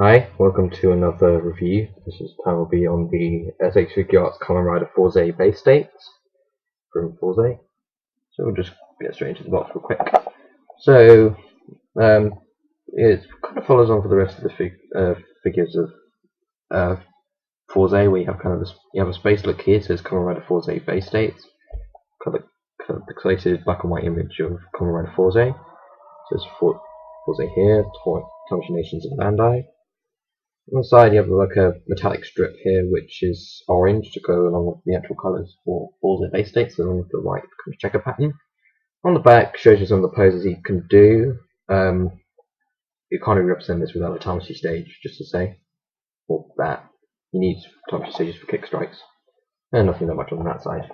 Hi, welcome to another review. This time will be on the SX Figuarts Kamen Rider Fourze base states from Fourze. So we'll just get straight into the box real quick. So it kind of follows on for the rest of the figures of Fourze, where you have kind of this, you have a space look here. It says Kamen Rider Fourze base states, kind of pixelated black and white image of Kamen Rider Fourze. It says Fourze here, Tomoshi Nations and Bandai. On the side you have like a metallic strip here which is orange to go along with the actual colours for balls and base states along with the white kind of checker pattern. On the back shows you some of the poses he can do. You can't really represent this without a Tamashii stage, just to say. Or that. You need Tamashii stages for kick strikes. And nothing that much on that side.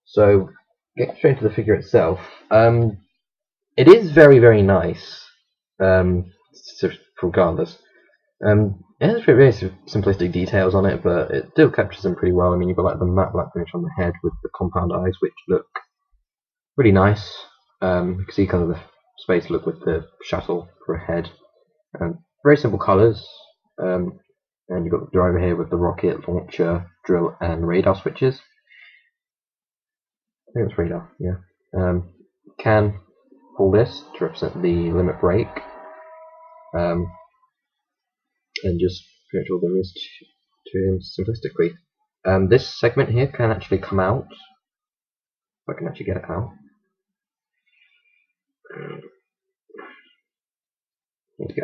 So getting straight into the figure itself. It is very, very nice. Regardless. It has very simplistic details on it, but it still captures them pretty well. I mean, you've got like the matte black finish on the head with the compound eyes, which look really nice. You can see kind of the space look with the shuttle for a head. Very simple colours. And you've got the driver here with the rocket, launcher, drill, and radar switches. I think it's radar, yeah. Can pull this to represent the limit break. And just pretty much all there is to him simplistically. This segment here can actually come out. If I can actually get it out. Here we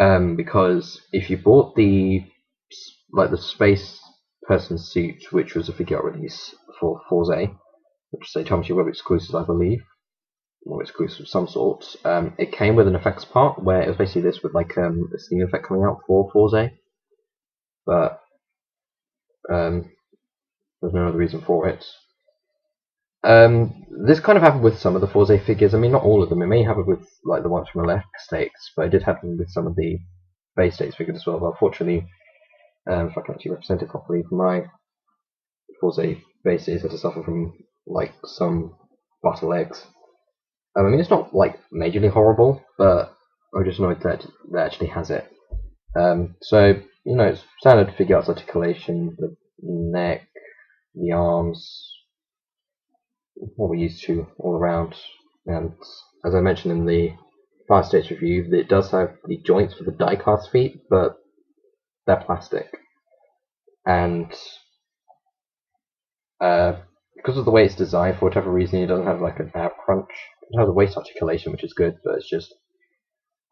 go. Because if you bought the space person suit, which was a figure release for Fourze, which is a Tamashii Web exclusive, I believe, or exclusive of some sort, it came with an effects part where it was basically this with like a steam effect coming out for Fourze, but there's no other reason for it. This kind of happened with some of the Fourze figures. I mean, not all of them. It may happen with like the ones from Elect States, but it did happen with some of the base states figures as well. But unfortunately, if I can actually represent it properly, my Fourze base states had to suffer from like some butter legs. I mean, it's not like majorly horrible, but I'm just annoyed that it actually has it. So you know, it's standard Figuarts articulation, the neck, the arms, what we're used to all around. And as I mentioned in the Fire States review, it does have the joints for the die-cast feet, but they're plastic. And because of the way it's designed, for whatever reason, it doesn't have like an ab crunch. It has a waist articulation, which is good, but it's just,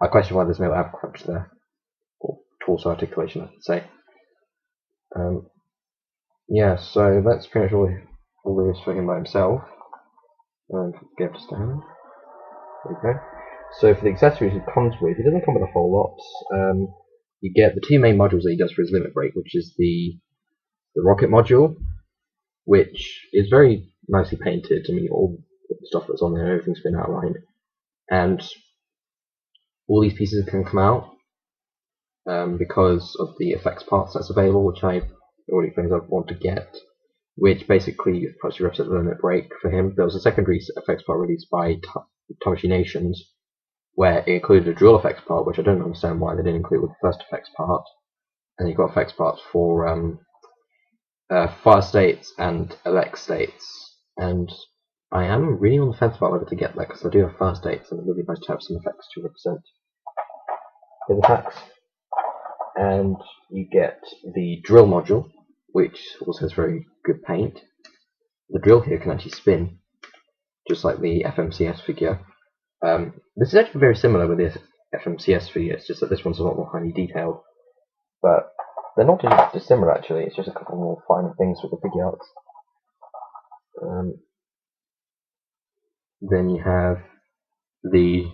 I question why there's no ab crunch there, or torso articulation, I should say. Yeah, so that's pretty much all there is for him by himself. And get to stand. Okay. So for the accessories it comes with, he doesn't come with a whole lot. You get the two main modules that he does for his limit break, which is the rocket module, which is very nicely painted. I mean, all the stuff that's on there, everything's been outlined, and all these pieces can come out because of the effects parts that's available, which I already think I want to get. Which basically actually represents the limit break for him. There was a secondary effects part released by Tamashii Nations, where it included a drill effects part, which I don't understand why they didn't include with the first effects part. And you've got effects parts for Fire States and Elect States. And I am really on the fence about whether to get that, because I do have Fire States, and it would be nice to have some effects to represent his attacks. And you get the drill module, which also has very good paint. The drill here can actually spin, just like the FMCS figure. This is actually very similar with the FMCS figure, it's just that this one's a lot more highly detailed. But they're not too dissimilar actually, it's just a couple more finer things with the Figuarts. Then you have the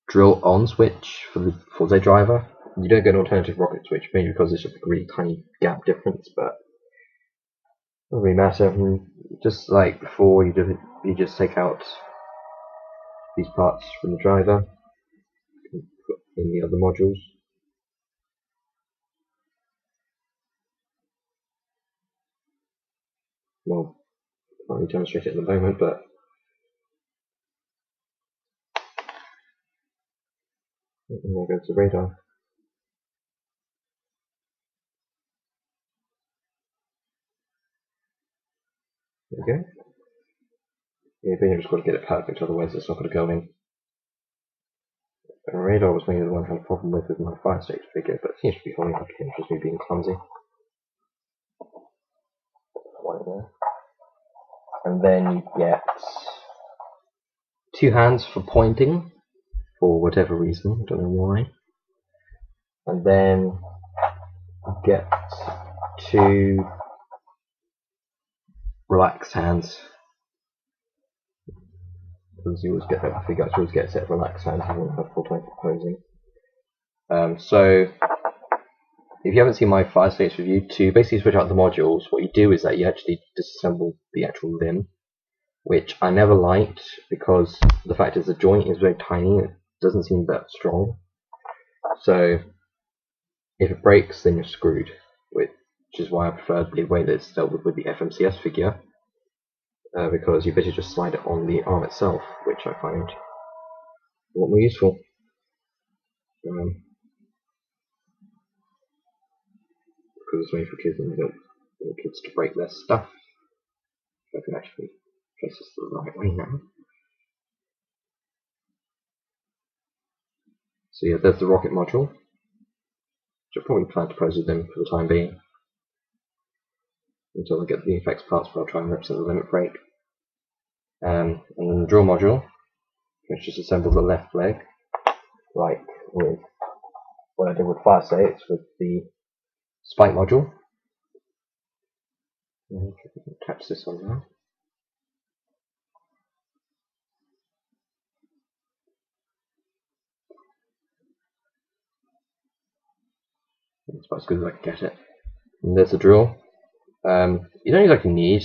drill on switch for the Fourze driver. You don't get an alternative rocket switch, maybe because it's just a really tiny gap difference, but it doesn't really matter. Just like before, you just take out these parts from the driver, put in the other modules. Well, can't really demonstrate it at the moment, but And there goes the radar. There we go. Yeah, but you've just got to get it perfect, otherwise it's not going to go in. And radar was maybe the one I had a problem with my fire stage figure, but it seems to be fine. It's just me being clumsy. One there. And then you get 2 hands for pointing, for whatever reason, I don't know why. And then you get 2 relaxed hands. Because you always get that, I think I always get a set of relaxed hands, you won't have full time for posing. So, if you haven't seen my fire states review, to basically switch out the modules, what you do is that you actually disassemble the actual limb, which I never liked because the fact is the joint is very tiny and it doesn't seem that strong. So if it breaks, then you're screwed, which is why I prefer the way that it's dealt with the FMCS figure, because you basically just slide it on the arm itself, which I find a lot more useful. Because it's made for kids and you don't want kids to break their stuff. If I can actually place this the right way now. So yeah, there's the rocket module, which I probably plan to pose with them for the time being, until I get the effects parts where I'll try and represent the limit break. And then the drill module, which just assembles the left leg, like with what I did with fire states with the spike module. Attach this on now. It's about as good as I can get it. And there's the drill. You don't exactly need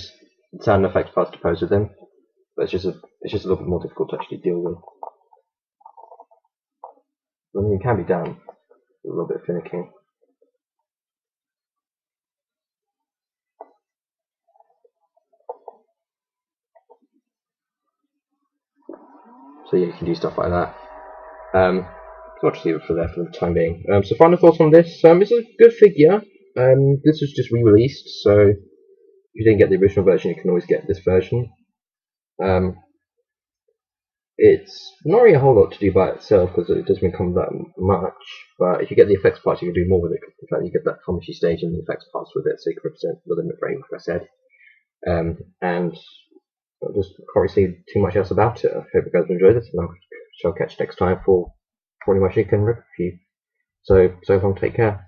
sound effects parts to pose with them, but it's just a little bit more difficult to actually deal with. I mean, it can be done. A little bit finicky. So yeah, you can do stuff like that. So I'll just leave it for there for the time being. So final thoughts on this. It's a good figure. This was just re-released, so if you didn't get the original version, you can always get this version. It's not really a whole lot to do by itself because it doesn't come that much, but if you get the effects parts, you can do more with it. In fact, you get that comedy stage and the effects parts with it, so you can represent the limit break, like I said. And I just can't really say too much else about it. I hope you guys enjoyed this, and I shall catch you next time for probably my shinken review. So long, take care.